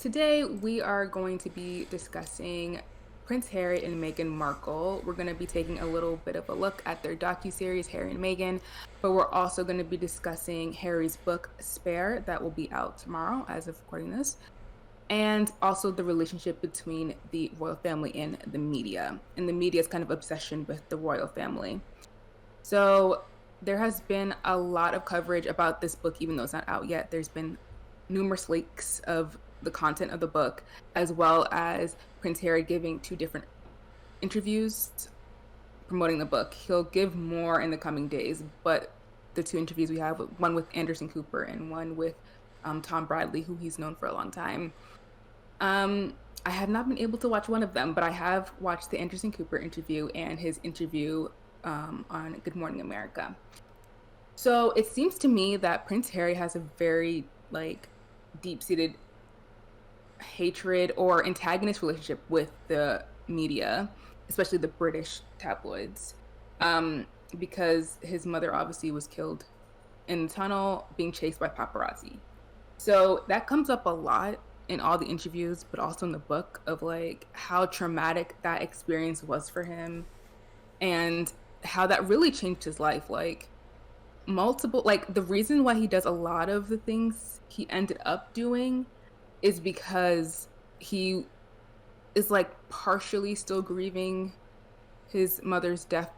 Today we are going to be discussing Prince Harry and Meghan Markle. We're going to be taking a little bit of a look at their docuseries, Harry and Meghan, but we're also going to be discussing Harry's book, Spare, that will be out tomorrow as of recording this, and also the relationship between the royal family and the media's kind of obsession with the royal family. So there has been a lot of coverage about this book, even though it's not out yet. There's been numerous leaks of the content of the book, as well as Prince Harry giving two different interviews promoting the book. He'll give more in the coming days, but the two interviews we have, one with Anderson Cooper and one with Tom Bradley, who he's known for a long time. I have not been able to watch one of them, but I have watched the Anderson Cooper interview and his interview on Good Morning America. So it seems to me that Prince Harry has a very deep-seated hatred or antagonist relationship with the media, especially the British tabloids, because his mother obviously was killed in the tunnel being chased by paparazzi. So that comes up a lot in all the interviews, but also in the book of how traumatic that experience was for him and how that really changed his life. The reason why he does a lot of the things he ended up doing is because he is partially still grieving his mother's death,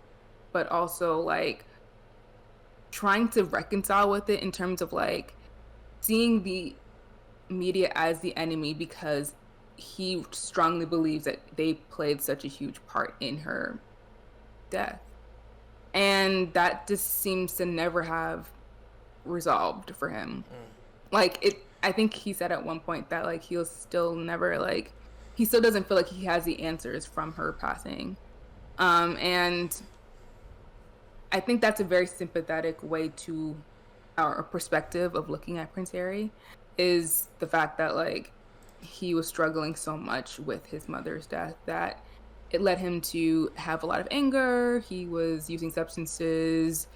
but also trying to reconcile with it in terms of seeing the media as the enemy, because he strongly believes that they played such a huge part in her death. And that just seems to never have resolved for him. I think he said at one point that he'll still never he still doesn't feel like he has the answers from her passing. And I think that's a very sympathetic way to our perspective of looking at Prince Harry, is the fact that he was struggling so much with his mother's death that it led him to have a lot of anger. He was using substances.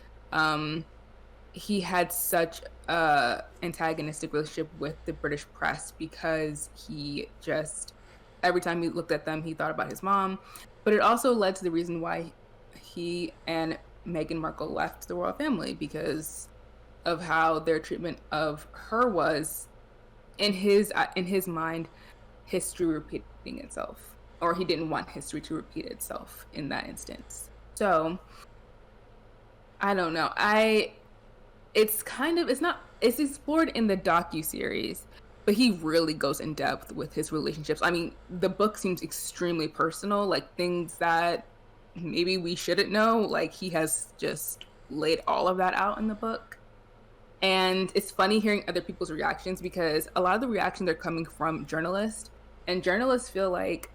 He had such a antagonistic relationship with the British press because he just, every time he looked at them, he thought about his mom. But it also led to the reason why he and Meghan Markle left the royal family, because of how their treatment of her was, in his mind, history repeating itself, or he didn't want history to repeat itself in that instance. So I don't know. It's explored in the docu-series, but he really goes in depth with his relationships. I mean, the book seems extremely personal, things that maybe we shouldn't know. He has just laid all of that out in the book. And it's funny hearing other people's reactions, because a lot of the reactions are coming from journalists, and journalists feel like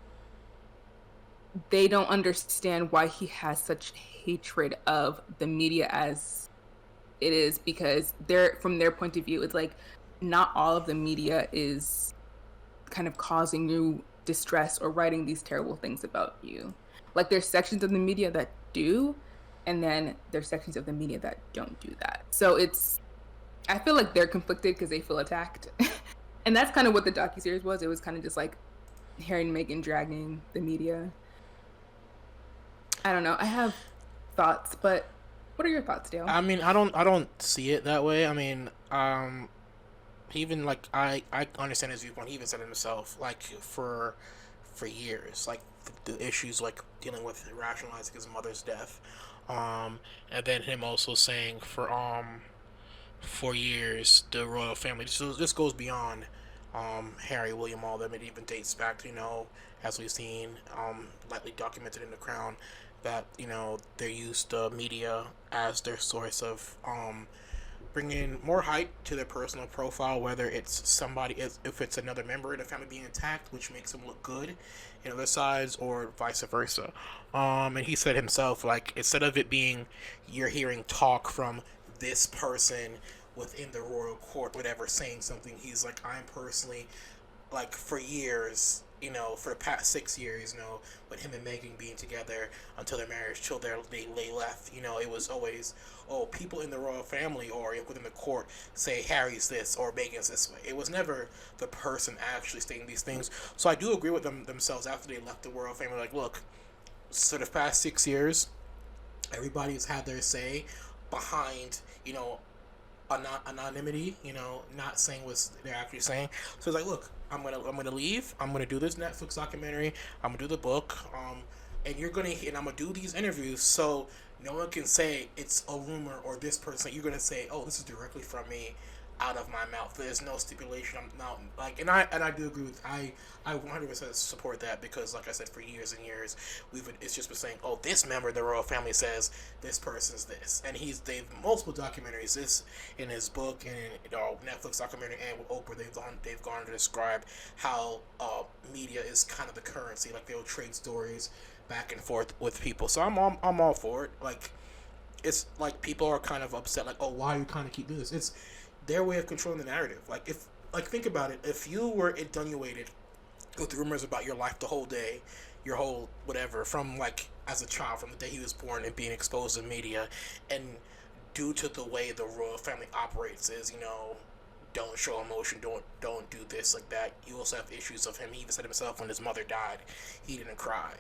they don't understand why he has such hatred of the media as it is, because from their point of view, it's not all of the media is kind of causing you distress or writing these terrible things about you. There's sections of the media that do, and then there's sections of the media that don't do that. So I feel like they're conflicted because they feel attacked. And that's kind of what the docuseries was. It was kind of just Harry and Meghan dragging the media. I don't know. I have thoughts, but what are your thoughts, Dale? I mean, I don't see it that way. I mean, even I understand his viewpoint. He even said it himself, for years, the issues dealing with rationalizing his mother's death, and then him also saying for years the royal family. So this goes beyond Harry, William, all them. It even dates back to, as we've seen, lightly documented in The Crown, that they used the media as their source of bringing more hype to their personal profile, whether it's somebody, if it's another member of the family being attacked, which makes them look good in other sides, or vice versa. And he said himself, instead of it being you're hearing talk from this person within the royal court, whatever, saying something, he's I'm personally, for years, for the past 6 years, with him and Megan being together until their marriage, till they left, it was always, oh, people in the royal family or within the court say Harry's this or Megan's this way. It was never the person actually stating these things. So I do agree with them themselves after they left the royal family. Like, look, so the past 6 years, everybody's had their say behind, anonymity, not saying what they're actually saying. So it's like, look, I'm gonna leave. I'm gonna do this Netflix documentary. I'm gonna do the book. And I'm gonna do these interviews. So no one can say it's a rumor or this person. You're gonna say, oh, this is directly from me, out of my mouth. There's no stipulation. I'm not like, and I do agree with I 100% support that, because like I said, for years and years it's just been saying, oh, this member of the royal family says this person's this, and they've multiple documentaries, this in his book and Netflix documentary, and with Oprah they've gone to describe how media is kind of the currency, like they'll trade stories back and forth with people. So I'm all for it. Like, it's like people are kind of upset, like, oh, why are you kind of keep doing this? It's their way of controlling the narrative. Think about it. If you were inundated with rumors about your life the whole day, your whole whatever, from like as a child, from the day he was born, and being exposed to media, and due to the way the royal family operates is, don't show emotion, don't do this, like that. You also have issues of him. He even said himself, when his mother died, he didn't cry.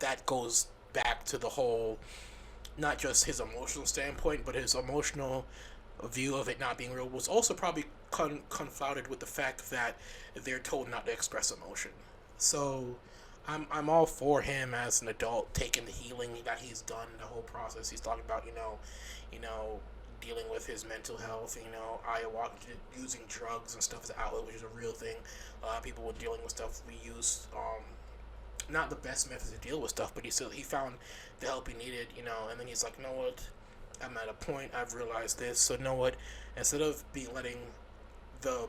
That goes back to the whole, not just his emotional standpoint, but his emotional view of it not being real was also probably confounded with the fact that they're told not to express emotion. So I'm all for him as an adult taking the healing that he's done, the whole process. He's talking about, dealing with his mental health, ayahuasca, using drugs and stuff as an outlet, which is a real thing. A lot of people were dealing with stuff we use, not the best methods to deal with stuff, but he found the help he needed, and then he's like, you know what, I'm at a point, I've realized this, so you know what, instead of letting the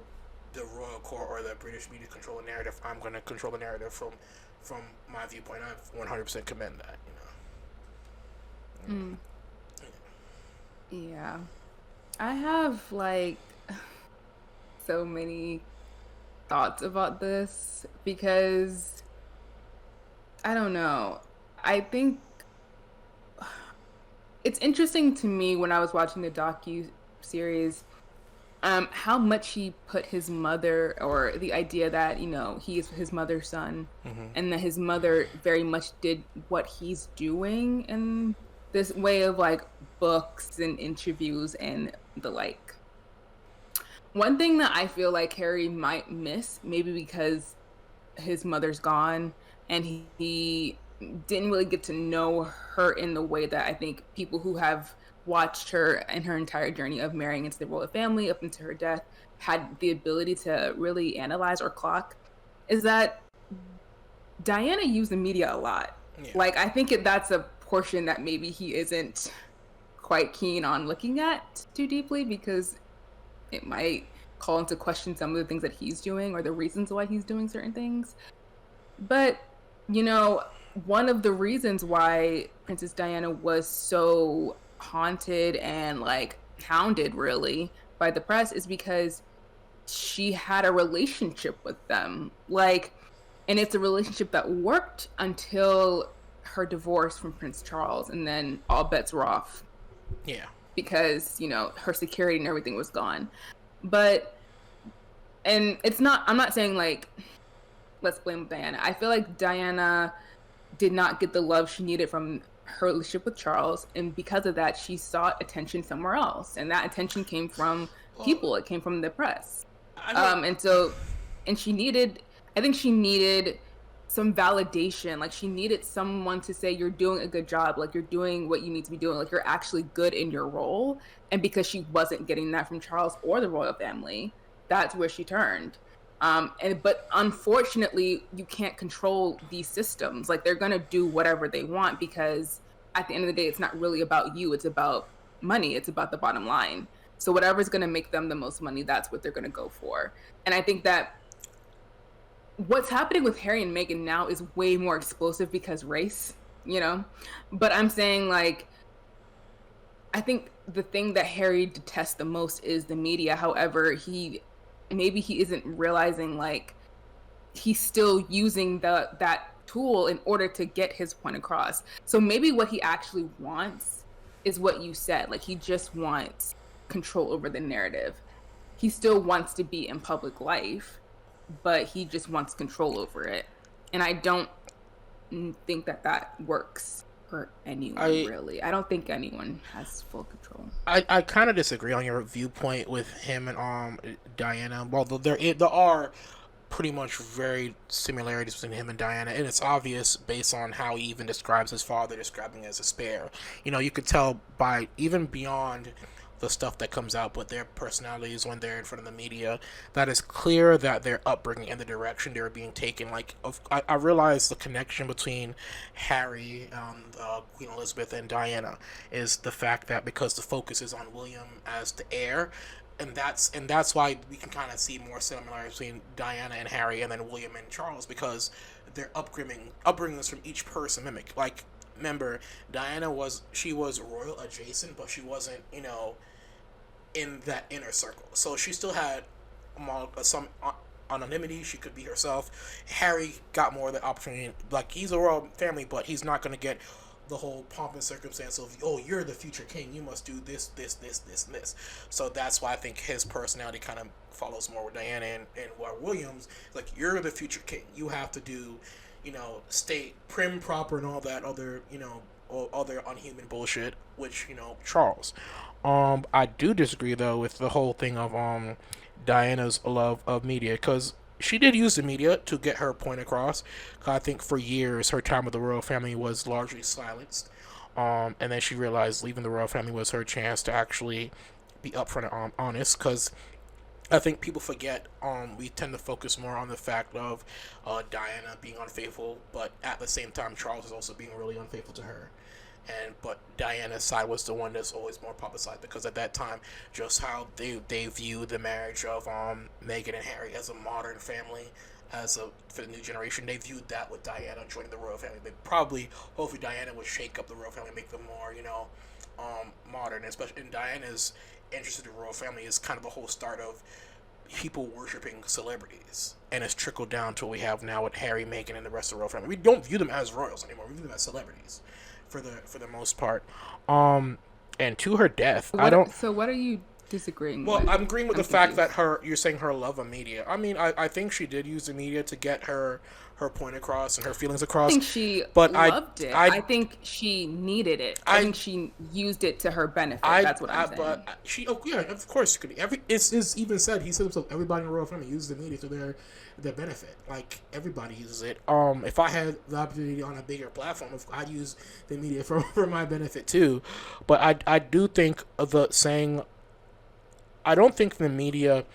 royal court or the British media control the narrative, I'm going to control the narrative from my viewpoint. I 100% commend that, Mm. Yeah. I have like so many thoughts about this because I don't know. I think it's interesting to me when I was watching the docu series, how much he put his mother, or the idea that he is his mother's son, Mm-hmm. and that his mother very much did what he's doing in this way of like books and interviews and the like. One thing that I feel like Harry might miss, maybe because his mother's gone and he didn't really get to know her in the way that I think people who have watched her and her entire journey of marrying into the royal family up into her death had the ability to really analyze or clock, is that Diana used the media a lot. Yeah. Like, I think that's a portion that maybe he isn't quite keen on looking at too deeply, because it might call into question some of the things that he's doing or the reasons why he's doing certain things. But, one of the reasons why Princess Diana was so haunted and like hounded really by the press is because she had a relationship with them. Like, and it's a relationship that worked until her divorce from Prince Charles, and then all bets were off. Yeah. Because, her security and everything was gone. But, and I'm not saying like, let's blame Diana. I feel like Diana did not get the love she needed from her relationship with Charles, and because of that, she sought attention somewhere else, and that attention came from people. It came from the press, and she needed. I think she needed some validation. Like, she needed someone to say, "You're doing a good job. Like, you're doing what you need to be doing. Like, you're actually good in your role." And because she wasn't getting that from Charles or the royal family, that's where she turned. But unfortunately, you can't control these systems. Like, they're gonna do whatever they want, because at the end of the day, it's not really about you. It's about money. It's about the bottom line. So whatever's gonna make them the most money, that's what they're gonna go for. And I think that what's happening with Harry and Meghan now is way more explosive because race, But I'm saying, like, I think the thing that Harry detests the most is the media. However, maybe he isn't realizing, like, he's still using that tool in order to get his point across. So maybe what he actually wants is what you said. Like he just wants control over the narrative. He still wants to be in public life, but he just wants control over it. And I don't think that that works for anyone I really. I don't think anyone has full control. I kind of disagree on your viewpoint with him and Diana. Well, there are pretty much very similarities between him and Diana, and it's obvious based on how he even describes his father, describing him as a spare. You know, you could tell by even beyond the stuff that comes out, but their personalities when they're in front of the media, that is clear that their upbringing and the direction they're being taken. Like, I realize the connection between Harry, Queen Elizabeth, and Diana is the fact that because the focus is on William as the heir, and that's why we can kind of see more similarities between Diana and Harry, and then William and Charles, because their upbringings from each person mimic. Like, remember, Diana was royal adjacent, but she wasn't, in that inner circle. So she still had some anonymity. She could be herself. Harry got more of the opportunity. Like, he's a royal family, but he's not going to get the whole pomp and circumstance of, oh, you're the future king, you must do this. So that's why I think his personality kind of follows more with Diana, and where Williams, like, you're the future king, you have to do, stay prim, proper, and all that other, all other unhuman bullshit, which, Charles. I do disagree though with the whole thing of Diana's love of media, because she did use the media to get her point across. 'Cause I think for years her time with the royal family was largely silenced, and then she realized leaving the royal family was her chance to actually be upfront and honest. Because I think people forget. We tend to focus more on the fact of Diana being unfaithful, but at the same time, Charles is also being really unfaithful to her. But Diana's side was the one that's always more publicized, because at that time, just how they viewed the marriage of Meghan and Harry as a modern family, for the new generation, they viewed that with Diana joining the royal family. They probably, hopefully, Diana would shake up the royal family, make them more, modern. Especially in Diana's interest in the royal family is kind of the whole start of people worshiping celebrities, and it's trickled down to what we have now with Harry, Meghan, and the rest of the royal family. We don't view them as royals anymore. We view them as celebrities, for the most part. And to her death, I don't. So what are you disagreeing Well, with? I'm agreeing with I'm the fact that confused. you're saying her love of media. I mean, I think she did use the media to get her point across and her feelings I across. think she But loved it. I, I think she needed it. I I, think she used it to her benefit. That's what I'm saying. but she, oh yeah, of course she could. It's even said, he said himself, everybody in the royal family uses the media to their benefit. Like, everybody uses it. If I had the opportunity on a bigger platform, I'd use the media for my benefit too. But I do think the saying, I don't think the media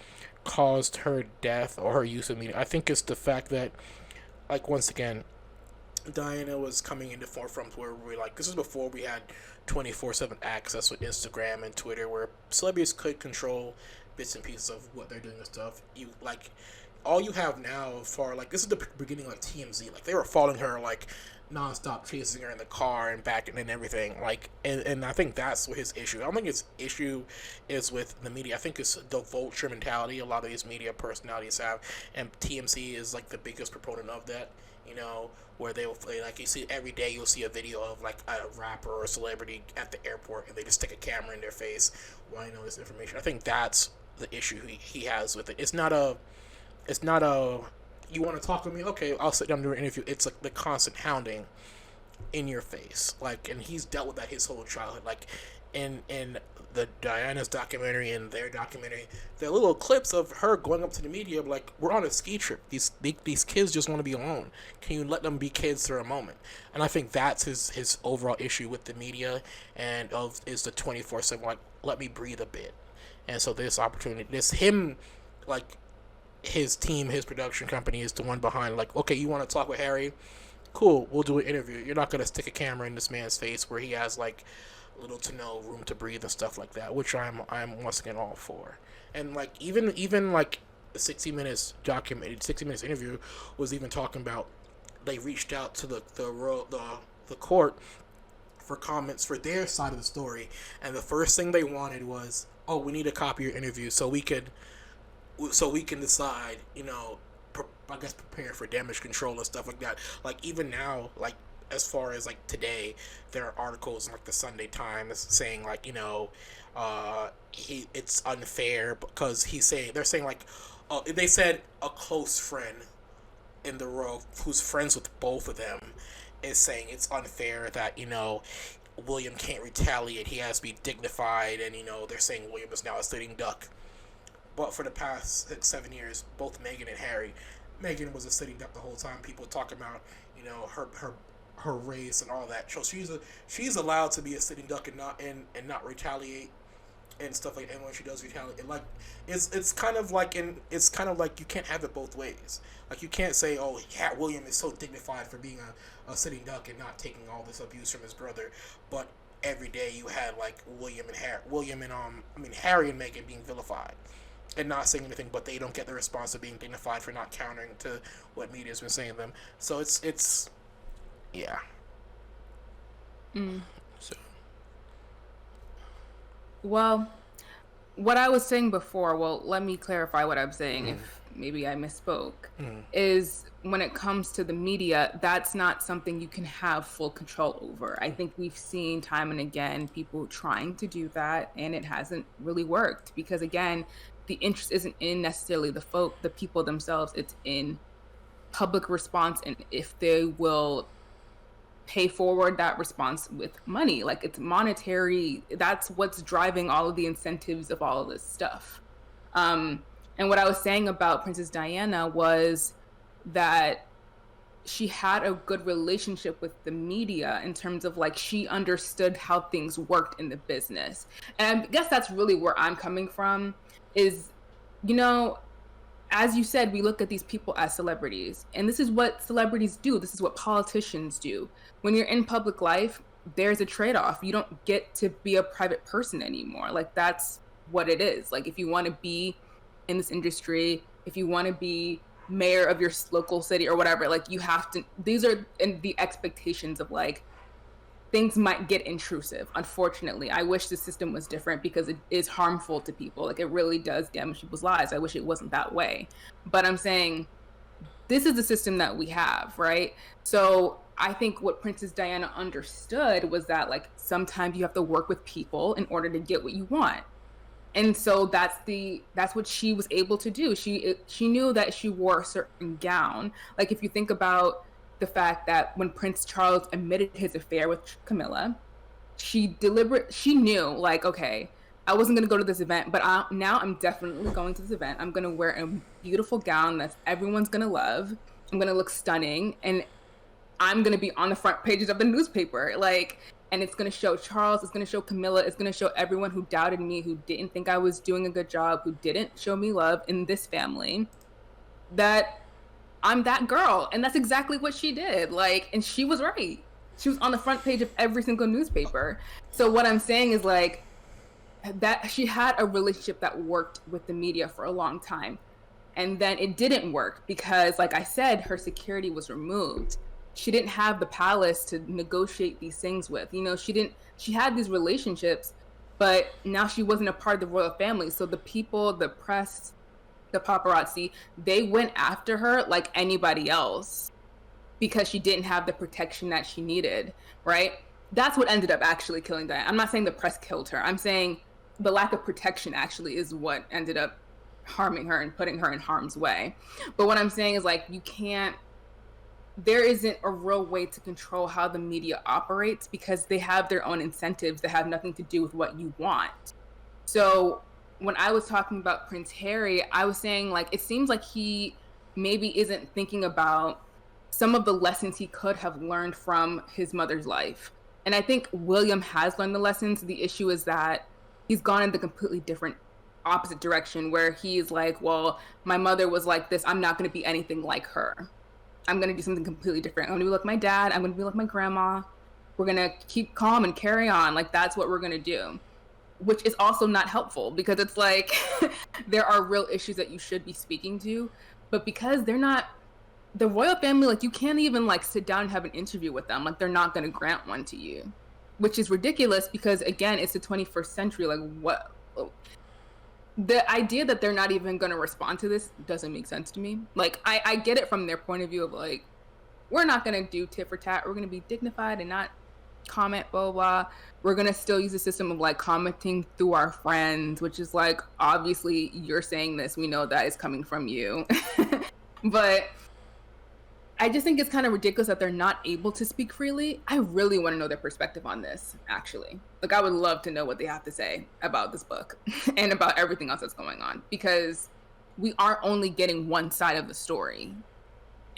caused her death or her use of media. I think it's the fact that, like, once again, Diana was coming into forefront where we, like, this is before we had 24/7 access with Instagram and Twitter, where celebrities could control bits and pieces of what they're doing and stuff. You, like, all you have now for, like, this is the beginning of, like, TMZ. Like, they were following her, like, nonstop, chasing her in the car and back and everything. Like, and I think that's what his issue. I don't think his issue is with the media. I think it's the vulture mentality a lot of these media personalities have, and TMZ is, like, the biggest proponent of that. Where they will play, like, you see every day, you'll see a video of, like, a rapper or a celebrity at the airport, and they just stick a camera in their face wanting to know this information. I think that's the issue he has with it. It's not a you want to talk with me? Okay, I'll sit down and do an interview. It's like the constant hounding in your face. Like, and he's dealt with that his whole childhood. Like, in the Diana's documentary and their documentary, there are little clips of her going up to the media like, we're on a ski trip. These kids just want to be alone. Can you let them be kids for a moment? And I think that's his overall issue with the media, and is the 24/7, like, let me breathe a bit. And so this opportunity, this him, like, his team, his production company is the one behind, like, okay, you want to talk with Harry? Cool, we'll do an interview. You're not going to stick a camera in this man's face where he has, like, little to no room to breathe and stuff like that, which I'm once again all for. And, like, even like the 60 minutes interview was even talking about, they reached out to the court for comments for their side of the story, and the first thing they wanted was, oh, we need a copy of your interview so we can decide, I guess, prepare for damage control and stuff like that. Like even now, like as far as like today, there are articles in like the Sunday Times saying like, it's unfair because they're saying like, they said a close friend in the row who's friends with both of them is saying it's unfair that William can't retaliate. He has to be dignified, and they're saying William is now a sitting duck. But for the past 6, 7 years, both Meghan and Harry, Meghan was a sitting duck the whole time. People talking about her race and all that. So she's allowed to be a sitting duck and not retaliate and stuff like that. And when she does retaliate, like it's kind of like you can't have it both ways. Like you can't say, oh yeah, William is so dignified for being a sitting duck and not taking all this abuse from his brother, but every day you had like Harry and Meghan being vilified and not saying anything, but they don't get the response of being dignified for not countering to what media's been saying to them. So it's yeah. Mm. So Well, what I was saying before, well, let me clarify what I'm saying if maybe I misspoke, is when it comes to the media, that's not something you can have full control over. I think we've seen time and again people trying to do that, and it hasn't really worked because, again, the interest isn't in necessarily the people themselves, it's in public response and if they will pay forward that response with money. Like it's monetary. That's what's driving all of the incentives of all of this stuff. And what I was saying about Princess Diana was that she had a good relationship with the media in terms of like she understood how things worked in the business. And I guess that's really where I'm coming from is, as you said, we look at these people as celebrities, and this is what celebrities do. This is what politicians do. When you're in public life, there's a trade-off. You don't get to be a private person anymore. Like that's what it is. Like if you want to be in this industry, if you want to be mayor of your local city or whatever, like you have to, these are in the expectations of like things might get intrusive. Unfortunately, I wish the system was different because it is harmful to people. Like it really does damage people's lives. I wish it wasn't that way. But I'm saying this is the system that we have, right? So I think what Princess Diana understood was that like sometimes you have to work with people in order to get what you want. And so that's what she was able to do. She knew that she wore a certain gown. Like if you think about the fact that when Prince Charles admitted his affair with Camilla, she knew like, okay, I wasn't going to go to this event, but now I'm definitely going to this event. I'm going to wear a beautiful gown that everyone's going to love. I'm going to look stunning, and I'm going to be on the front pages of the newspaper. Like, and it's going to show Charles, it's going to show Camilla, it's going to show everyone who doubted me, who didn't think I was doing a good job, who didn't show me love in this family, that I'm that girl. And that's exactly what she did. Like, and she was right. She was on the front page of every single newspaper. So what I'm saying is like that she had a relationship that worked with the media for a long time. And then it didn't work because, like I said, her security was removed. She didn't have the palace to negotiate these things with. She had these relationships, but now she wasn't a part of the royal family. So the people, the press, the paparazzi, they went after her like anybody else because she didn't have the protection that she needed, right? That's what ended up actually killing Diana. I'm not saying the press killed her. I'm saying the lack of protection actually is what ended up harming her and putting her in harm's way. But what I'm saying is like there isn't a real way to control how the media operates because they have their own incentives that have nothing to do with what you want. So when I was talking about Prince Harry, I was saying like it seems like he maybe isn't thinking about some of the lessons he could have learned from his mother's life. And I think William has learned the lessons. The issue is that he's gone in the completely different opposite direction where he's like, well, my mother was like this. I'm not going to be anything like her. I'm going to do something completely different. I'm going to be like my dad. I'm going to be like my grandma. We're going to keep calm and carry on. Like, that's what we're going to do, which is also not helpful because it's like there are real issues that you should be speaking to. But because they're not the royal family, like you can't even like sit down and have an interview with them. Like they're not going to grant one to you, which is ridiculous because again, it's the 21st century. Like the idea that they're not even going to respond to this doesn't make sense to me. Like, I get it from their point of view of like, we're not going to do tit for tat. We're going to be dignified and not comment, blah, blah, blah. We're going to still use a system of like commenting through our friends, which is like, obviously, you're saying this. We know that is coming from you. But I just think it's kind of ridiculous that they're not able to speak freely. I really want to know their perspective on this, actually. Like, I would love to know what they have to say about this book and about everything else that's going on, because we are only getting one side of the story.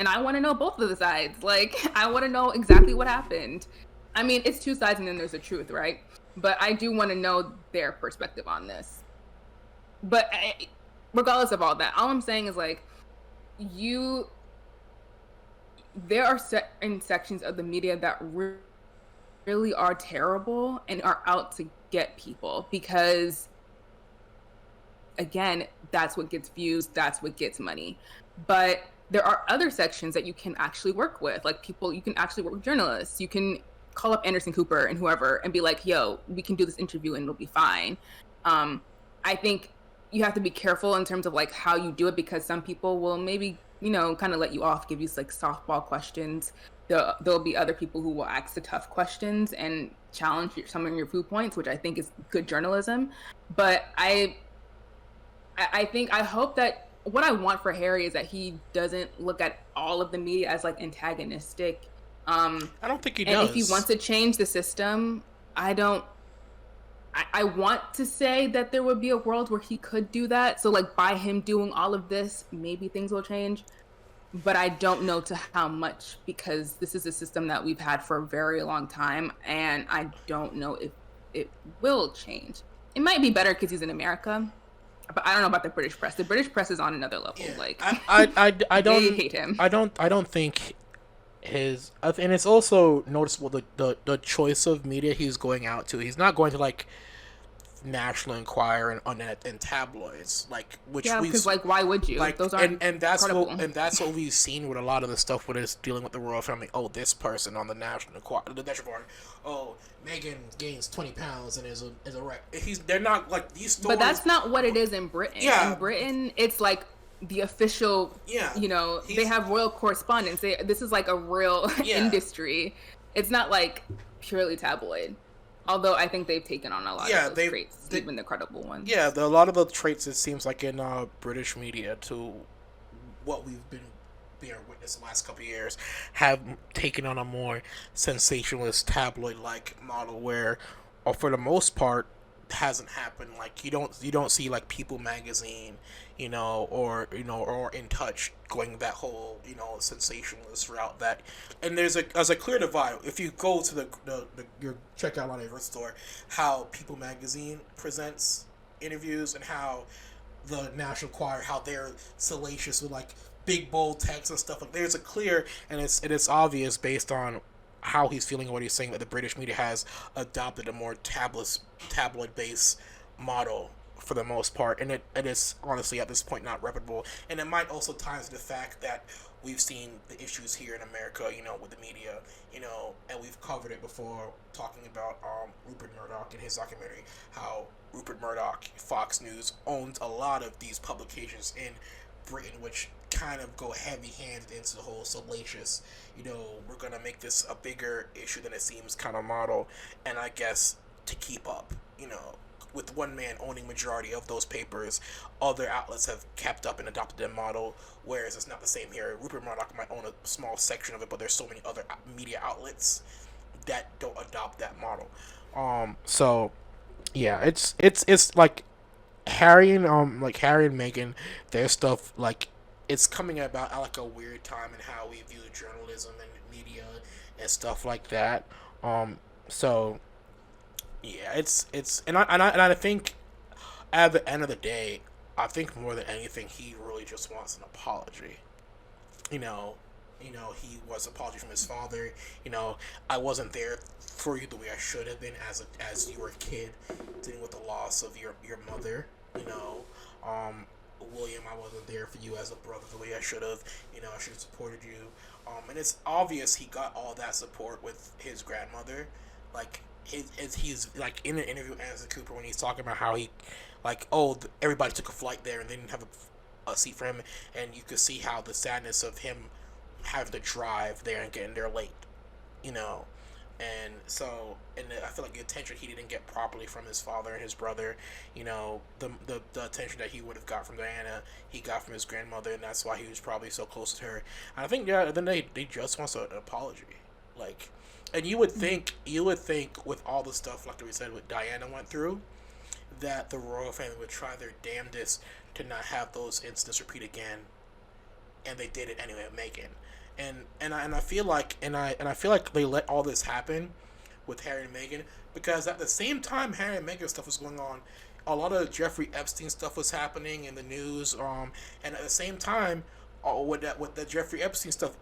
And I want to know both of the sides. Like, I want to know exactly what happened. I mean, it's two sides and then there's the truth, right? But I do want to know their perspective on this. But regardless of all that, all I'm saying is like, you there are certain sections of the media that really are terrible and are out to get people, because again, that's what gets views, that's what gets money. But there are other sections that you can actually work with, like people, you can actually work with journalists, you can call up Anderson Cooper and whoever and be like, yo, we can do this interview and it'll be fine. I think you have to be careful in terms of like how you do it, because some people will maybe, kind of let you off, give you like softball questions. There'll be other people who will ask the tough questions and challenge some of your viewpoints, which I think is good journalism. But I hope that what I want for Harry is that he doesn't look at all of the media as like antagonistic. I don't think he And if he does. wants to change the system, I don't. I want to say that there would be a world where he could do that. So like by him doing all of this, maybe things will change. But I don't know to how much, because this is a system that we've had for a very long time, and I don't know if it will change. It might be better because he's in America, but I don't know about the British press. The British press is on another level. Yeah, Like I they don't, hate him. I don't think and it's also noticeable the choice of media he's going out to. He's not going to like National Enquirer and tabloids, like which Yeah, we because like why would you? like Those aren't and credible. that's what we've seen with a lot of the stuff with us dealing with the royal family. Oh, this person on the National Enquirer. Oh, Meghan gains 20 pounds and is a wreck. They're not like these But stories. that's not what it is in Britain. In Yeah, Britain, it's like the official, yeah. they He's have royal correspondence. This is like a real yeah. industry. It's not like purely tabloid. Although I think they've taken on a lot of Yeah, those traits, they even the credible ones. yeah, a lot of the traits it seems like in British media to what we've been being witness the last couple of years have taken on a more sensationalist tabloid like model where, for the most part, hasn't happened. Like you don't see like People magazine, or In Touch going that whole sensationalist route. That and there's a clear divide. If you go to the your checkout line of your store, how People magazine presents interviews and how the National Choir, how they're salacious with like big bold text and stuff. Like there's a clear and it's obvious based on how he's feeling and what he's saying that the British media has adopted a more tabloid based model for the most part, and it is honestly at this point not reputable. And it might also tie into the fact that we've seen the issues here in America, with the media, and we've covered it before talking about Rupert Murdoch and his documentary, how Rupert Murdoch, Fox News, owns a lot of these publications in Britain, which kind of go heavy-handed into the whole salacious, we're gonna make this a bigger issue than it seems kind of model, and I guess to keep up, with one man owning majority of those papers, other outlets have kept up and adopted their model, whereas it's not the same here. Rupert Murdoch might own a small section of it, but there's so many other media outlets that don't adopt that model. So yeah, it's like Harry and Meghan, their stuff like it's coming about at like a weird time in how we view journalism and media and stuff like that. So yeah, it's and I think at the end of the day, I think more than anything, he really just wants an apology. You know, he was apology from his father. I wasn't there for you the way I should have been as you were a kid, dealing with the loss of your mother. William, I wasn't there for you as a brother the way I should have. I should have supported you. And it's obvious he got all that support with his grandmother. Like he's like in an interview with Anderson Cooper when he's talking about how he, like, oh, everybody took a flight there and they didn't have a seat for him, and you could see how the sadness of him having to drive there and getting there late, you know. And so, and I feel like the attention he didn't get properly from his father and his brother, the attention that he would have got from Diana, he got from his grandmother, and that's why he was probably so close to her. And I think, yeah, then they just want an apology, like, and you would think with all the stuff like we said what Diana went through, that the royal family would try their damnedest to not have those incidents repeat again, and they did it anyway with Megan. And I feel like I feel like they let all this happen with Harry and Meghan because at the same time Harry and Meghan stuff was going on, a lot of Jeffrey Epstein stuff was happening in the news. And at the same time, with the Jeffrey Epstein stuff,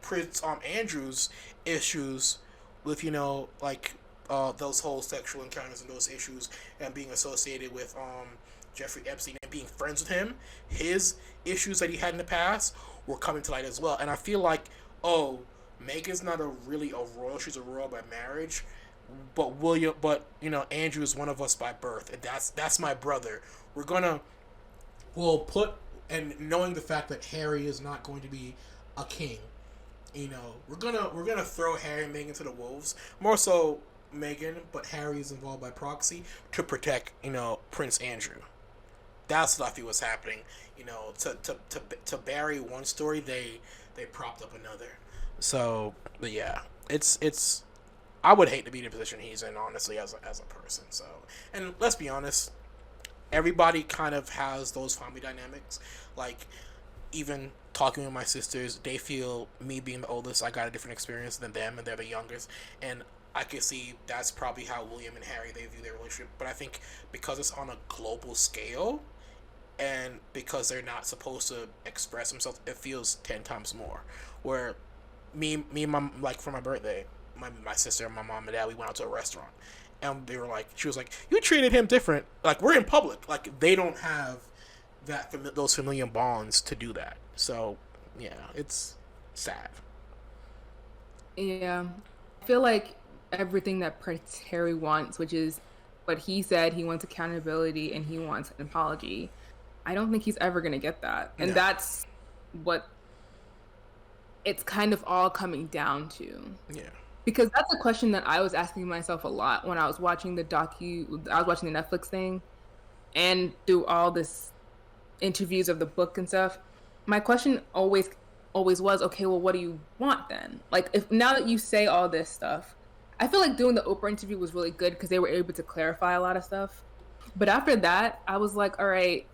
Prince Andrew's issues with those whole sexual encounters and those issues and being associated with Jeffrey Epstein and being friends with him, his issues that he had in the past were coming to light as well. And I feel like, oh, Megan's not really a royal; she's a royal by marriage. But Andrew is one of us by birth, and that's my brother. We'll put, and knowing the fact that Harry is not going to be a king, we're gonna throw Harry and Meghan to the wolves. More so Meghan, but Harry is involved by proxy to protect Prince Andrew. That's what I feel was happening. To bury one story, they propped up another. So, but yeah, it's. I would hate to be in the position he's in, honestly, as a person. So, and let's be honest, everybody kind of has those family dynamics. Like, even talking with my sisters, they feel me being the oldest, I got a different experience than them, and they're the youngest. And I can see that's probably how William and Harry they view their relationship. But I think because it's on a global scale, and because they're not supposed to express themselves, it feels 10 times more. Where me and my like for my birthday, my sister and my mom and dad we went out to a restaurant, and she was like, you treated him different. Like we're in public, like they don't have those familial bonds to do that. So yeah, it's sad. Yeah. I feel like everything that Prince Harry wants, which is what he said, he wants accountability and he wants an apology. I don't think he's ever going to get that. And No. that's what it's kind of all coming down to. Yeah. Because that's a question that I was asking myself a lot when I was watching I was watching the Netflix thing and through all this interviews of the book and stuff. My question always was, okay, well, what do you want then? Like, if now that you say all this stuff, I feel like doing the Oprah interview was really good because they were able to clarify a lot of stuff. But after that, I was like, all right,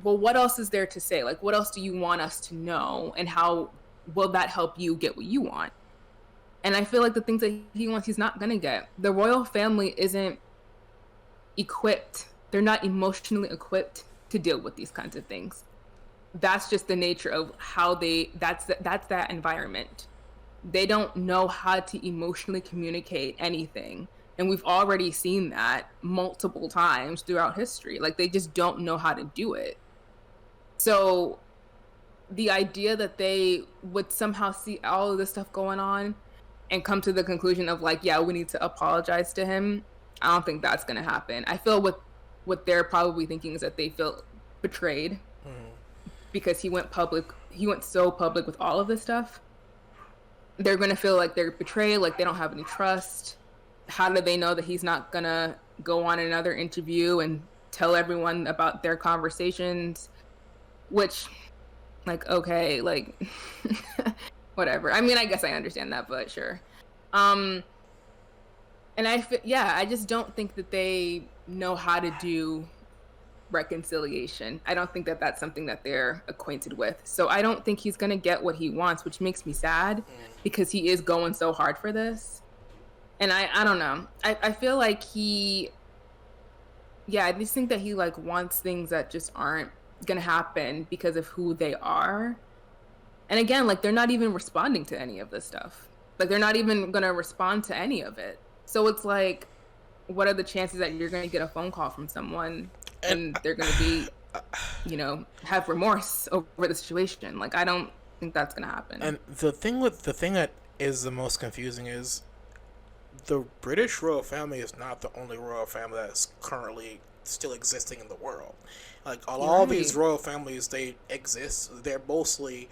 well, what else is there to say? Like, what else do you want us to know? And how will that help you get what you want? And I feel like the things that he wants, he's not going to get. The royal family isn't equipped. They're not emotionally equipped to deal with these kinds of things. That's just the nature of how that's that environment. They don't know how to emotionally communicate anything. And we've already seen that multiple times throughout history. Like they just don't know how to do it. So the idea that they would somehow see all of this stuff going on and come to the conclusion of like, yeah, we need to apologize to him, I don't think that's going to happen. I feel what they're probably thinking is that they feel betrayed because he went so public with all of this stuff. They're going to feel like they're betrayed, like they don't have any trust. How do they know that he's not going to go on another interview and tell everyone about their conversations? Which, like, okay, like, whatever. I mean, I guess I understand that, but sure. And I just don't think that they know how to do reconciliation. I don't think that that's something that they're acquainted with. So I don't think he's going to get what he wants, which makes me sad because he is going so hard for this. And I don't know. I feel like I just think that he like wants things that just aren't going to happen because of who they are. And again, like they're not even responding to any of this stuff. Like they're not even going to respond to any of it. So it's like, what are the chances that you're going to get a phone call from someone and they're going to be, have remorse over the situation? Like, I don't think that's going to happen. And the thing that is the most confusing is the British royal family is not the only royal family that's currently still existing in the world. Like You're all these right. royal families, they exist. They're mostly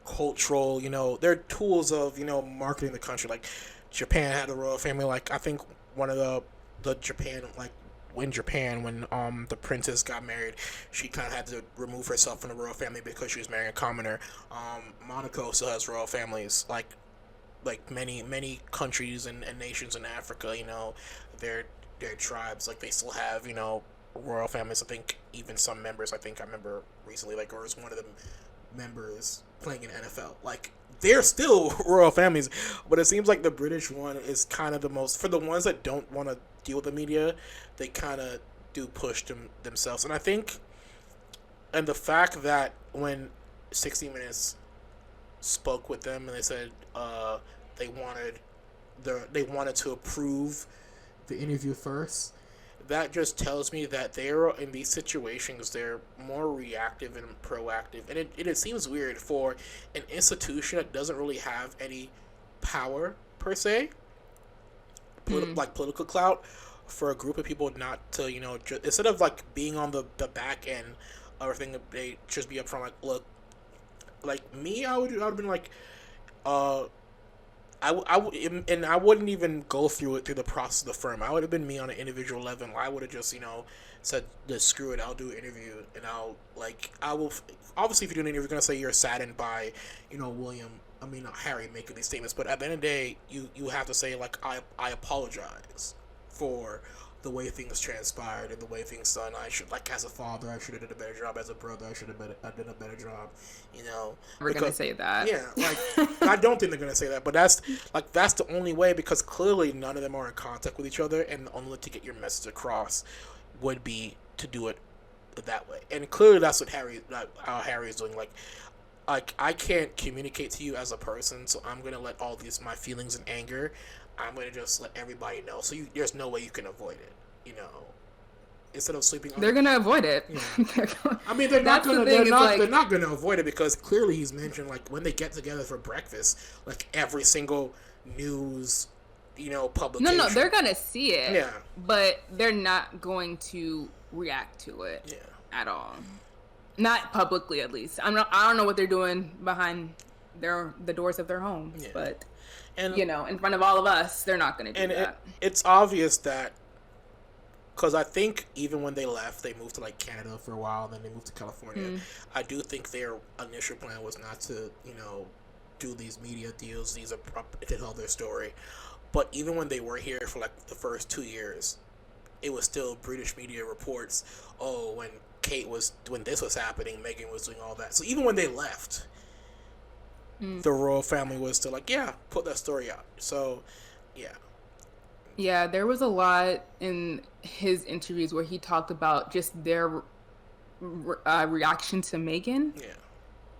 cultural. They're tools of marketing the country. Like Japan had a royal family. Like I think one of the Japan like in Japan when the princess got married, she kind of had to remove herself from the royal family because she was marrying a commoner. Monaco still has royal families. Like many countries and nations in Africa, their their tribes, like they still have royal families. I think even some members. I think I remember recently, like, or was one of the members playing in NFL. Like they're still royal families, but it seems like the British one is kind of the most for the ones that don't want to deal with the media. They kind of do push themselves, and I think, and the fact that when 60 Minutes spoke with them and they said they wanted they wanted to approve the interview first. That just tells me that they're in these situations they're more reactive and proactive, and it seems weird for an institution that doesn't really have any power per se, Mm. like political clout, for a group of people not to instead of like being on the back end of everything, they just be upfront like, look, like me, I would have been like, uh, and I wouldn't even go through it through the process of the firm. I would have been me on an individual level. I would have just said, screw it, I'll do an interview, and I will. Obviously, if you do an interview, you're gonna say you're saddened by William. I mean, Harry making these statements, but at the end of the day, you have to say like I apologize for the way things transpired and the way things done. I should, like, as a father, I should have did a better job. As a brother, I should have done a better job. We're gonna Because say that. yeah, like I don't think they're gonna say that, but that's the only way, because clearly none of them are in contact with each other, and the only way to get your message across would be to do it that way. And clearly that's what how Harry is doing. Like I can't communicate to you as a person, so I'm gonna let all these my feelings and anger. I'm gonna just let everybody know. So there's no way you can avoid it. Instead of sleeping on They're it. gonna avoid it. Yeah. I mean, they're not That's the gonna. thing. It's They're like, not gonna avoid it, because clearly he's mentioned, like, when they get together for breakfast, like every single news, no, no, publication. they're gonna see it, Yeah. but they're not going to react to it Yeah. at all. Not publicly, at least. I don't know what they're doing behind the doors of their homes, Yeah. but And in front of all of us, they're not gonna do and that. it's obvious that, because I think even when they left, they moved to like Canada for a while, then they moved to California. Mm. I do think their initial plan was not to do these media deals, these are to tell their story. But even when they were here for like the first 2 years, it was still British media reports. Oh, when this was happening, Meghan was doing all that. So even when they left, Mm. the royal family was still like, yeah, put that story out. So, yeah, Yeah, there was a lot in his interviews where he talked about just their reaction to Megan. yeah,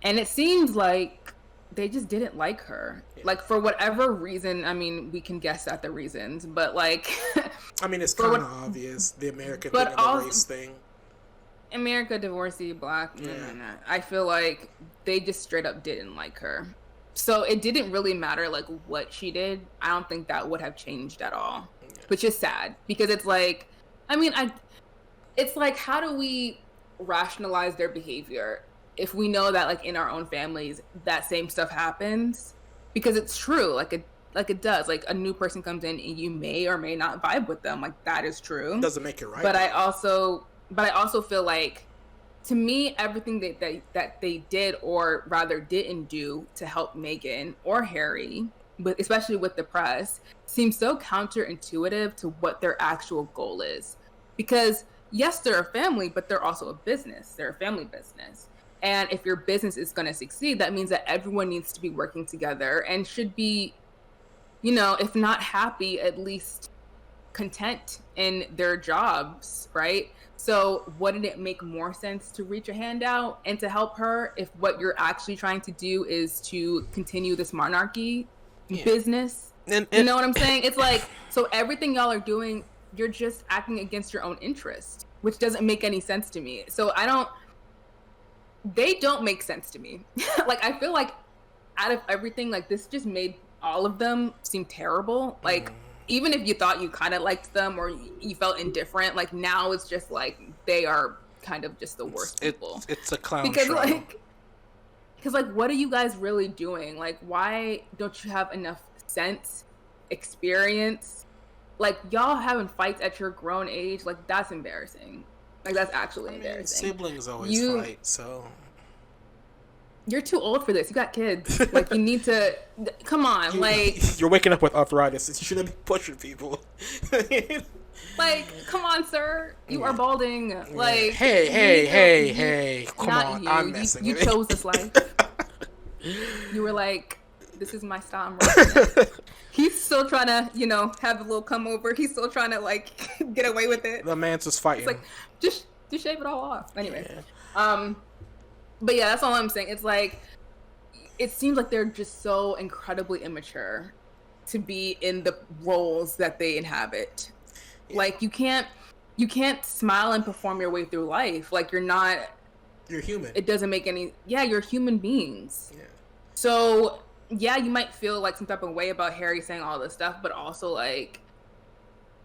And it seems like they just didn't like her. yeah. Like, for whatever reason, I mean, we can guess at the reasons, but like, I mean, it's for kind what, of obvious, the American thing but and the also, race thing. America, divorcee, black, nah, Yeah, nah, nah. I feel like they just straight up didn't like her. So it didn't really matter, like, what she did. I don't think that would have changed at all, yeah, which is sad because it's like, I mean, it's like, how do we rationalize their behavior if we know that, like, in our own families that same stuff happens? Because it's true, like it does. Like, a new person comes in and you may or may not vibe with them, like, that is true. doesn't make it right but i though. also but I also feel like, to me, everything that they did, or rather didn't do, to help Meghan or Harry, but especially with the press, seems so counterintuitive to what their actual goal is. Because yes, they're a family, but they're also a business. They're a family business. And if your business is going to succeed, that means that everyone needs to be working together and should be, if not happy, at least content in their jobs, right? So wouldn't it make more sense to reach a hand out and to help her if what you're actually trying to do is to continue this monarchy Yeah, business? and You know what I'm saying? It's like, so everything y'all are doing, you're just acting against your own interest, which doesn't make any sense to me. So they don't make sense to me. Like, I feel like out of everything, like, this just made all of them seem terrible. Like, even if you thought you kind of liked them or you felt indifferent, like now it's just like they are kind of just the worst people. It's a clown Because show. what are you guys really doing? Like, why don't you have enough sense, experience? Like, y'all having fights at your grown age, like that's embarrassing. Like that's actually embarrassing. Siblings always fight, so you're too old for this. You got kids. Like you need to come on. Like you're waking up with arthritis. You shouldn't be pushing people. like, come on, sir. You are balding. Like hey. Come on, you. I'm messing You with it. chose this life. You were like, this is my style. I'm rocking it. He's still trying to, have a little come over. He's still trying to like get away with it. The man's just fighting. It's like just shave it all off. Anyway. Yeah. But yeah, that's all I'm saying. It's like it seems like they're just so incredibly immature to be in the roles that they inhabit. Yeah. Like you can't smile and perform your way through life. Like you're human. It doesn't make any you're human beings. Yeah. So yeah, you might feel like some type of way about Harry saying all this stuff, but also like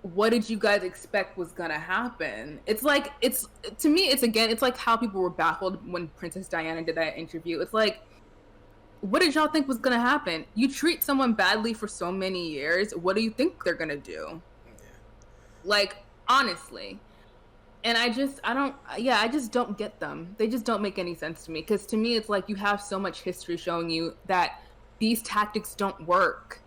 what did you guys expect was gonna happen? It's like to me it's like how people were baffled when Princess Diana did that interview. It's like, what did y'all think was gonna happen? You treat someone badly for so many years, what do you think they're gonna do? Yeah. Like honestly. And I just don't get them. They just don't make any sense to me, because to me it's like you have so much history showing you that these tactics don't work.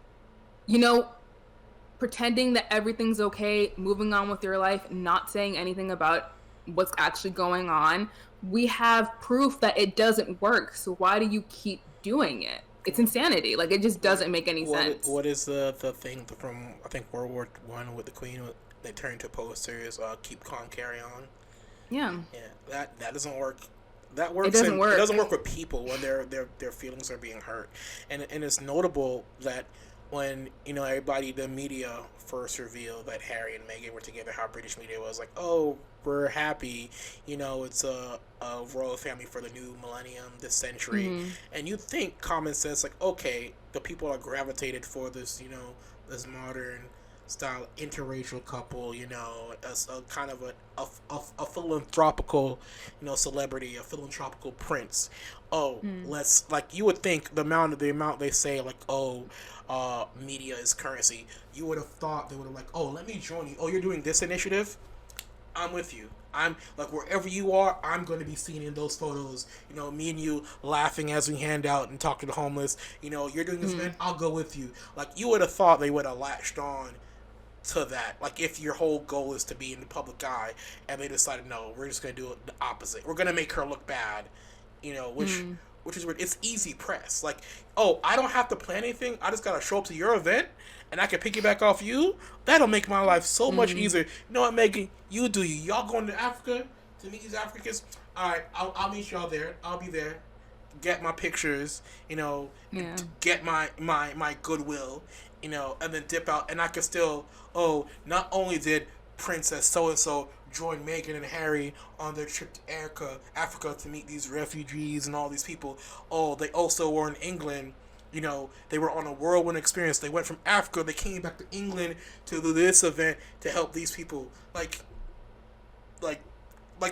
Pretending that everything's okay, moving on with your life, not saying anything about what's actually going on. We have proof that it doesn't work. So why do you keep doing it? It's insanity. Like it just doesn't make any sense. What is the thing from I think World War I with the Queen? They turned to posters. Keep calm, carry on. Yeah. Yeah. That doesn't work. That works. It doesn't work. It doesn't work with people when their feelings are being hurt, and it's notable that when everybody, the media first revealed that Harry and Meghan were together, how British media was like, oh, we're happy, it's a royal family for the new millennium, this century. Mm-hmm. And you think common sense, like, okay, the people are gravitated for this, this modern style interracial couple, as a kind of a philanthropical, celebrity, a philanthropical prince. Let's, like, you would think the amount they say, like, media is currency, you would have thought they would have like, oh, let me join you. Oh, you're doing this initiative? I'm with you. I'm like, wherever you are, I'm going to be seen in those photos. Me and you laughing as we hand out and talk to the homeless. You're doing this event, I'll go with you. Like, you would have thought they would have latched on to that. Like, if your whole goal is to be in the public eye, and they decided, no, we're just going to do it the opposite. We're going to make her look bad, which is weird. It's easy press. Like, oh, I don't have to plan anything. I just got to show up to your event, and I can piggyback off you. That'll make my life so much easier. You know what, Megan? You do you. Y'all going to Africa to meet these Africans? All right, I'll meet y'all there. I'll be there. Get my pictures, get my goodwill, and then dip out. And I can still, not only did Princess so-and-so join Meghan and Harry on their trip to Africa to meet these refugees and all these people. Oh, they also were in England. They were on a whirlwind experience. They went from Africa, they came back to England to do this event to help these people. Like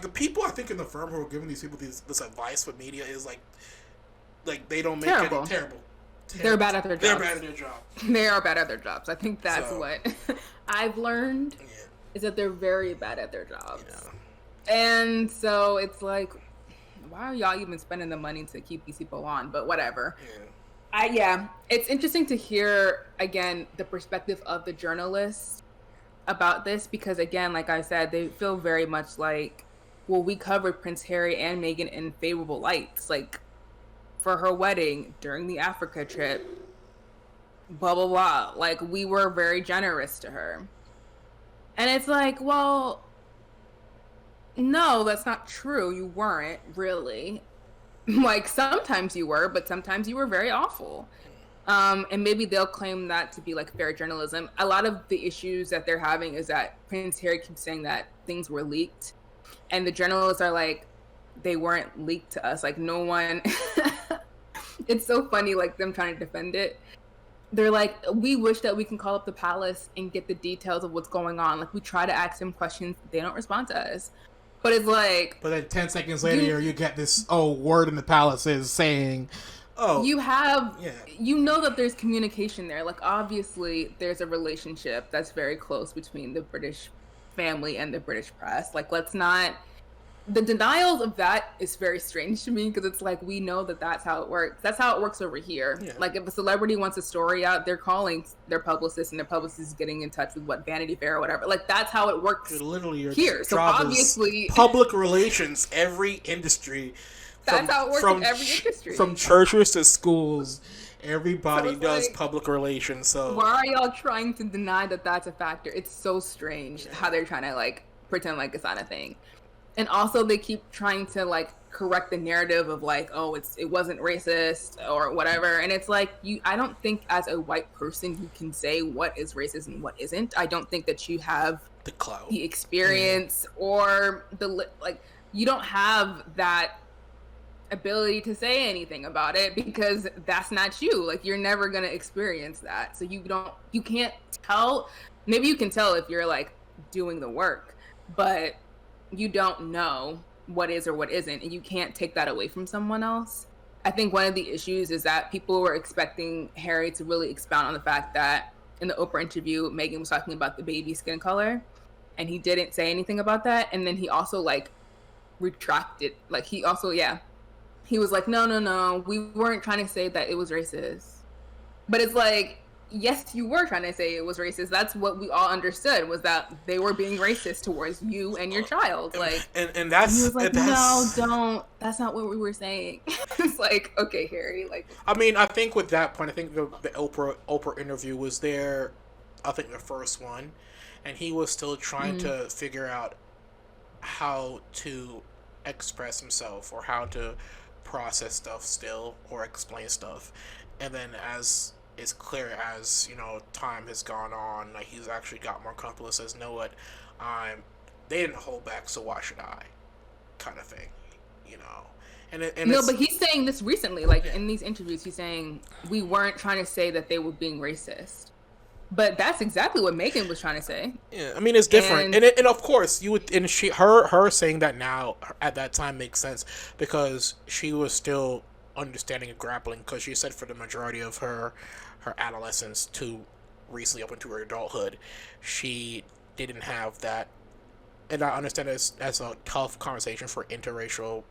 the people I think in the firm who are giving these people this advice with media is like they don't make terrible. Any terrible. They're bad at their jobs. They're bad at their job. They are bad at their jobs. I think that's what I've learned. Yeah. Is that they're very bad at their jobs. And so it's like, why are y'all even spending the money to keep these people on? But whatever. It's interesting to hear, again, the perspective of the journalists about this, because, again, like I said, they feel very much like, well, we covered Prince Harry and Meghan in favorable lights, like, for her wedding, during the Africa trip, blah, blah, blah. Like, we were very generous to her. And it's like, well, no, that's not true. You weren't, really. Like, sometimes you were, but sometimes you were very awful. And maybe they'll claim that to be, like, fair journalism. A lot of the issues that they're having is that Prince Harry keeps saying that things were leaked. And the journalists are like, they weren't leaked to us. Like, no one... It's so funny, like, them trying to defend it. they're like, we wish that we can call up the palace and get the details of what's going on. Like, we try to ask them questions, they don't respond to us. But it's like, But then 10 seconds later, you you get this word in the palace is saying, "Oh, you have yeah, you know that there's communication there. Like, obviously there's a relationship that's very close between the British family and the British press. Like, let's not, the denials of that is very strange to me, because it's like, we know that that's how it works. That's how it works over here. yeah." Like, if a celebrity wants a story out, they're calling their publicist, and their publicist is getting in touch with what, Vanity Fair or whatever. Like, that's how it works Literally, your here. So job is obviously public relations. Every industry, that's how it works in every industry. from churches to schools, everybody So does like, public relations. So why are y'all trying to deny that that's a factor? It's so strange how they're trying to like pretend like it's not a thing. And also they keep trying to like correct the narrative of like, oh, it wasn't racist or whatever. And it's like, I don't think as a white person you can say what is racist and what isn't. I don't think that you have the clout, the experience, or the like, you don't have that ability to say anything about it, because that's not you. Like, you're never going to experience that. So you can't tell. Maybe you can tell if you're like doing the work, but you don't know what is or what isn't, and you can't take that away from someone else. I think one of the issues is that people were expecting Harry to really expound on the fact that in the Oprah interview, Meghan was talking about the baby skin color, and he didn't say anything about that. And then he also like retracted. Like, he also, yeah, he was like, no, we weren't trying to say that it was racist. But it's like, yes, you were trying to say it was racist. That's what we all understood, was that they were being racist towards you and your child. Like, and that's, and he was like, that's, no, don't. That's not what we were saying. It's like, okay, Harry. Like, I mean, I think with that point, I think the Oprah interview was there. I think the first one, and he was still trying to figure out how to express himself or how to process stuff still or explain stuff. And then as it's clear as, time has gone on, like, he's actually got more comfortable and says, know what, they didn't hold back, so why should I, kind of thing, and no, but he's saying this recently, like, in these interviews, he's saying we weren't trying to say that they were being racist. But that's exactly what Meghan was trying to say. Yeah, I mean, it's different, and of course you would, and her saying that now at that time makes sense, because she was still understanding and grappling, because she said for the majority of her adolescence to recently up into her adulthood, she didn't have that, and I understand as a tough conversation for interracial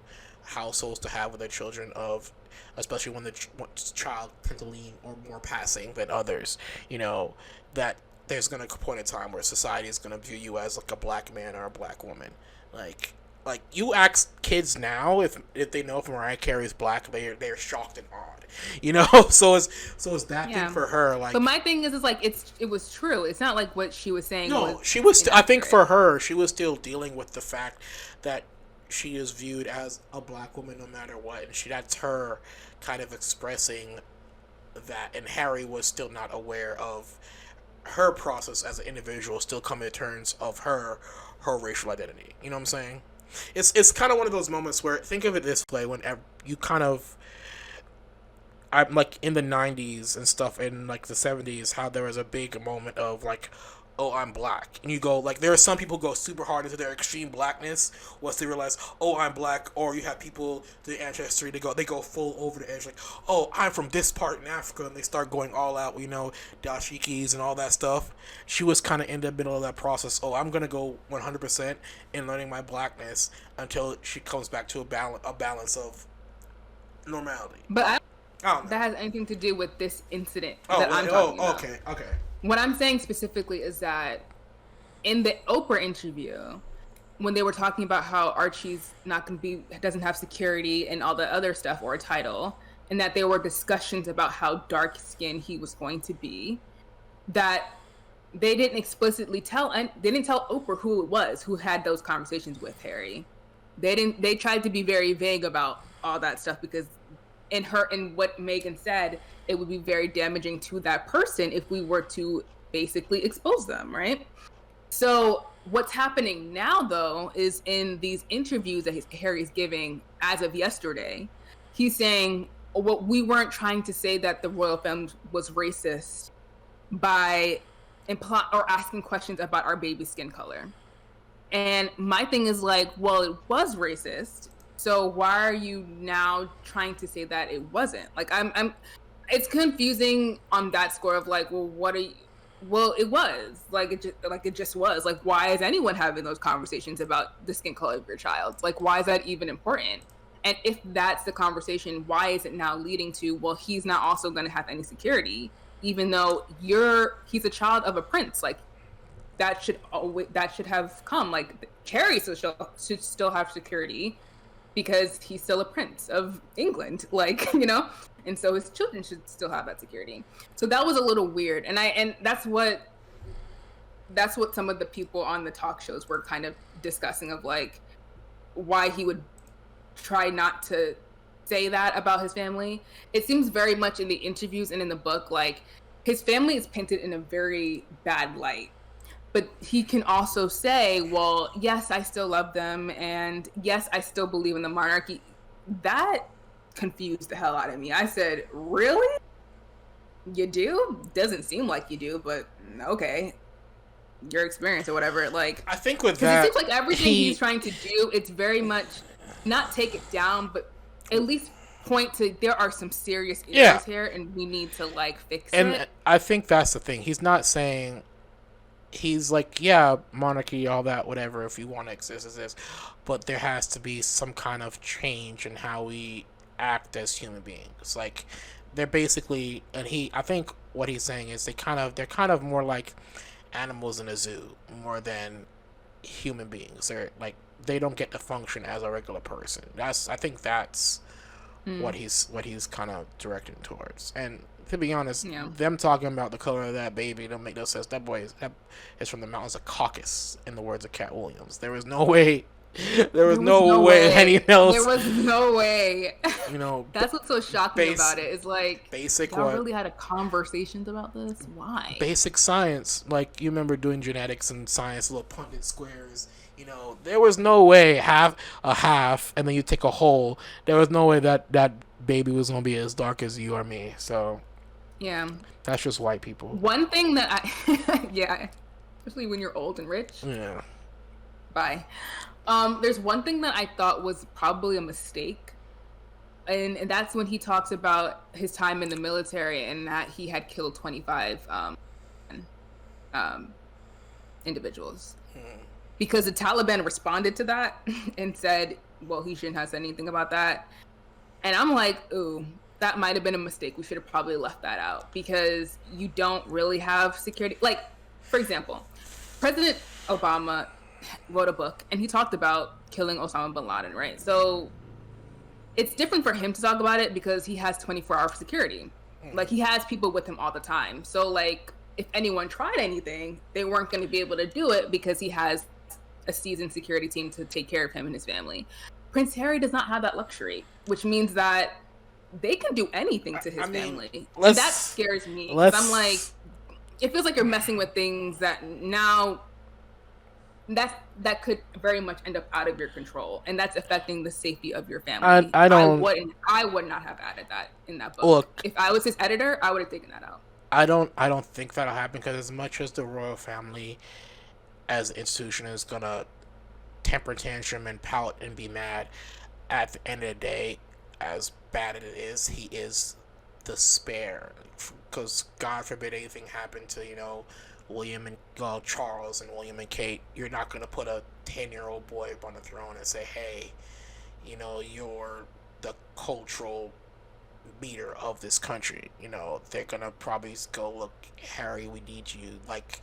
households to have with their children, of especially when the child tends to lean or more passing than others, that there's going to point in time where society is going to view you as like a black man or a black woman. Like you ask kids now if they know if Mariah Carey's black, they're shocked and awed, so it's that thing for her. Like, but my thing is like, it was true. It's not like what she was saying. No, she was. I think for her, she was still dealing with the fact that she is viewed as a black woman no matter what, and that's her kind of expressing that. And Harry was still not aware of her process as an individual, still coming to terms of her racial identity. You know what I'm saying? It's kind of one of those moments where, think of it this way: whenever you kind of, I'm like in the 90s and stuff, in like the 70s, how there was a big moment of like, oh, I'm black. And you go, like, there are some people who go super hard into their extreme blackness once they realize, oh, I'm black. Or you have people, the ancestry, they go full over the edge, like, oh, I'm from this part in Africa, and they start going all out, dashikis and all that stuff. She was kind of in the middle of that process. Oh, I'm going to go 100% in learning my blackness until she comes back to a balance of normality. But I don't know. That has anything to do with this incident that I'm talking about. Okay. What I'm saying specifically is that in the Oprah interview, when they were talking about how Archie's doesn't have security and all the other stuff or a title, and that there were discussions about how dark skinned he was going to be, that they didn't explicitly tell Oprah who it was who had those conversations with Harry. They tried to be very vague about all that stuff, because in what Meghan said, it would be very damaging to that person if we were to basically expose them, right? So what's happening now, though, is in these interviews that Harry's giving as of yesterday, he's saying, well, we weren't trying to say that the royal family was racist by or asking questions about our baby's skin color. And my thing is like, well, it was racist. So why are you now trying to say that it wasn't? Like I'm it's confusing on that score of like, well, what are you, well, it was like it just was. Like, why is anyone having those conversations about the skin color of your child? Like, why is that even important? And if that's the conversation, why is it now leading to, well, he's not also going to have any security, even though he's a child of a prince. Like, that should have come. Like, Harry should still have security because he's still a prince of England. Like, and so his children should still have that security. So that was a little weird, and that's what some of the people on the talk shows were kind of discussing, of like why he would try not to say that about his family. It seems very much in the interviews and in the book like his family is painted in a very bad light. But he can also say, well, yes, I still love them, and yes, I still believe in the monarchy. That confused the hell out of me. I said, really? You do? Doesn't seem like you do, but okay. Your experience or whatever. Like, I think with that, it seems like everything he's trying to do, it's very much not take it down, but at least point to there are some serious issues here, and we need to like fix it. And I think that's the thing. He's not saying, he's like, yeah, monarchy, all that, whatever, if you want to exist as this, but there has to be some kind of change in how we act as human beings. Like, they're basically, and I think what he's saying is they're kind of more like animals in a zoo more than human beings. They're like, they don't get to function as a regular person. I think that's what he's kind of directing towards. And to be honest, them talking about the color of that baby don't make no sense. That is from the mountains of Caucasus, in the words of Cat Williams. There was no way. There was no way anything else. There was no way. That's what's so shocking about it. Is like, y'all really had a conversations about this? Why? Basic science. Like, you remember doing genetics and science, little pointed squares. There was no way half, and then you take a whole. There was no way that baby was gonna be as dark as you or me. So, yeah, that's just white people. One thing that yeah, especially when you're old and rich. Yeah. Bye. There's one thing that I thought was probably a mistake, and that's when he talks about his time in the military and that he had killed 25 individuals. Because the Taliban responded to that and said, well, he shouldn't have said anything about that. And I'm like, ooh, that might have been a mistake. We should have probably left that out, because you don't really have security. Like, for example, President Obama wrote a book and he talked about killing Osama bin Laden, right? So it's different for him to talk about it because he has 24-hour security. Like, he has people with him all the time. So, like, if anyone tried anything, they weren't going to be able to do it because he has a seasoned security team to take care of him and his family. Prince Harry does not have that luxury, which means that they can do anything to his family. And that scares me. I'm like, it feels like you're messing with things that now that could very much end up out of your control, and that's affecting the safety of your family. I would not have added that in that book. Look, if I was his editor, I would have taken that out. I don't think that'll happen, because as much as the royal family as an institution is gonna temper tantrum and pout and be mad, at the end of the day, as bad as it is, he is the spare. Because God forbid anything happened to William and Charles and William and Kate, you're not gonna put a 10-year-old boy up on the throne and say, hey, you're the cultural leader of this country. They're gonna probably go, look, Harry, we need you. Like,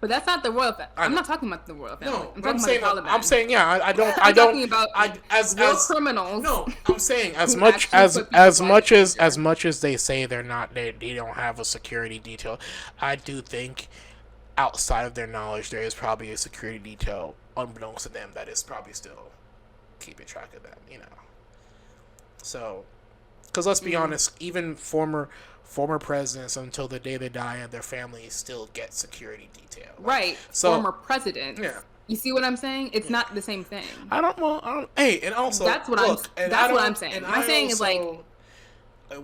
but that's not the royal family. I'm not talking about the royal family. No, I'm talking about the Taliban. I'm saying, yeah, I don't. Talking about as criminals. No, I'm saying as much as they say they don't have a security detail, I do think outside of their knowledge there is probably a security detail unbeknownst to them that is probably still keeping track of them. So, because let's be honest, even former presidents, until the day they die, and their families still get security detail. Right. So, former presidents. Yeah. You see what I'm saying? It's not the same thing. Hey, and also that's what I'm saying. My saying is like,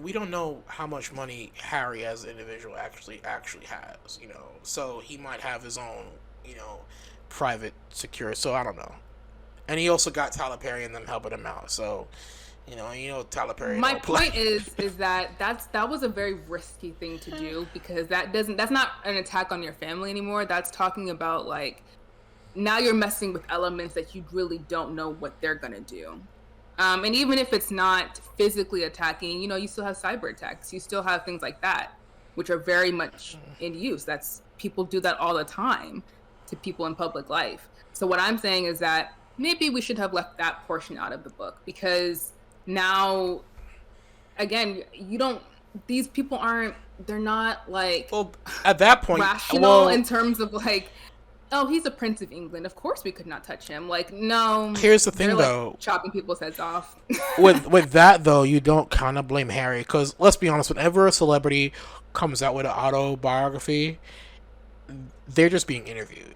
we don't know how much money Harry as an individual actually has. So he might have his own private secure. So I don't know. And he also got Tyler Perry and them helping him out. So Tyler Perry My don't play. point is that that was a very risky thing to do, because that's not an attack on your family anymore. That's talking about like now you're messing with elements that you really don't know what they're gonna do. And even if it's not physically attacking, you still have cyber attacks. You still have things like that, which are very much in use. That's people do that all the time to people in public life. So what I'm saying is that maybe we should have left that portion out of the book, because now, again, you don't. These people aren't. They're not like Well, at that point, rational in terms of like, oh, he's a prince of England. Of course, we could not touch him. Like, no. here's the They're thing, like though. chopping people's heads off. With that though, you don't kind of blame Harry, because let's be honest. Whenever a celebrity comes out with an autobiography, they're just being interviewed.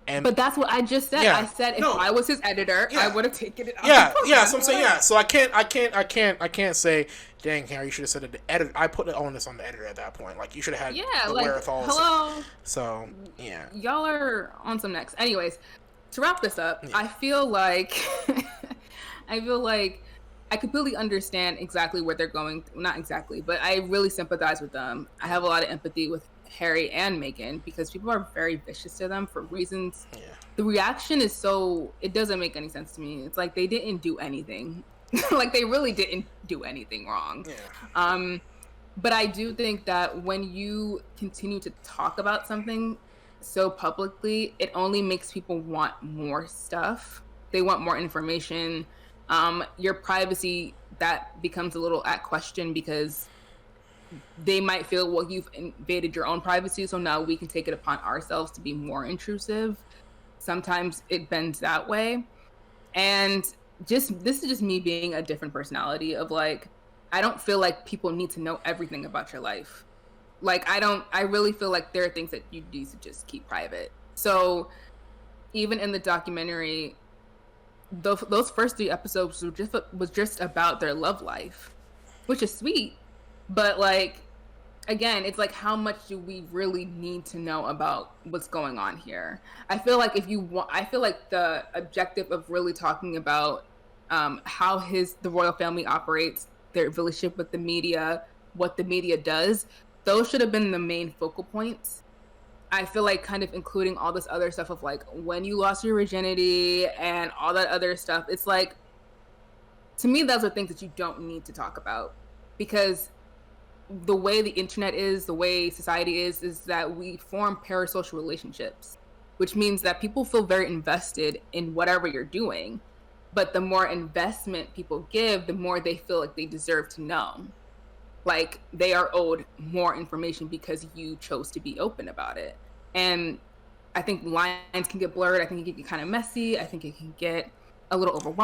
And But that's what I just said. yeah, I said if no, I was his editor, I yeah, would have taken it out. yeah, The book. yeah. That's So I'm what saying, yeah. So I can't say, dang, Harry, you should have said it. The editor, I put the onus on the editor at that point. Like, you should have had Yeah, the like, wherewithal. hello. So yeah, Y'all are on some next. Anyways, to wrap this up, yeah. I feel like I feel like I completely understand exactly where they're going. Not exactly, but I really sympathize with them. I have a lot of empathy with Harry and Meghan, because people are very vicious to them for reasons. Yeah. The reaction is so, it doesn't make any sense to me. It's like they didn't do anything. Like, they really didn't do anything wrong. Yeah. But I do think that when you continue to talk about something so publicly, it only makes people want more stuff. They want more information. Your privacy, that becomes a little at question, because they might feel, well, you've invaded your own privacy, so now we can take it upon ourselves to be more intrusive. Sometimes it bends that way. And this is just me being a different personality of like, I don't feel like people need to know everything about your life. Like, I really feel like there are things that you need to just keep private. So even in the documentary, those first 3 episodes was just about their love life, which is sweet. But like, again, it's like, how much do we really need to know about what's going on here? I feel like I feel like the objective of really talking about how the royal family operates, their relationship with the media, what the media does, those should have been the main focal points. I feel like kind of including all this other stuff of like when you lost your virginity and all that other stuff. It's like, to me, those are things that you don't need to talk about, because the way the internet is, the way society is that we form parasocial relationships, which means that people feel very invested in whatever you're doing. But the more investment people give, the more they feel like they deserve to know. Like, they are owed more information because you chose to be open about it. And I think lines can get blurred. I think it can get kind of messy. I think it can get a little overwhelming.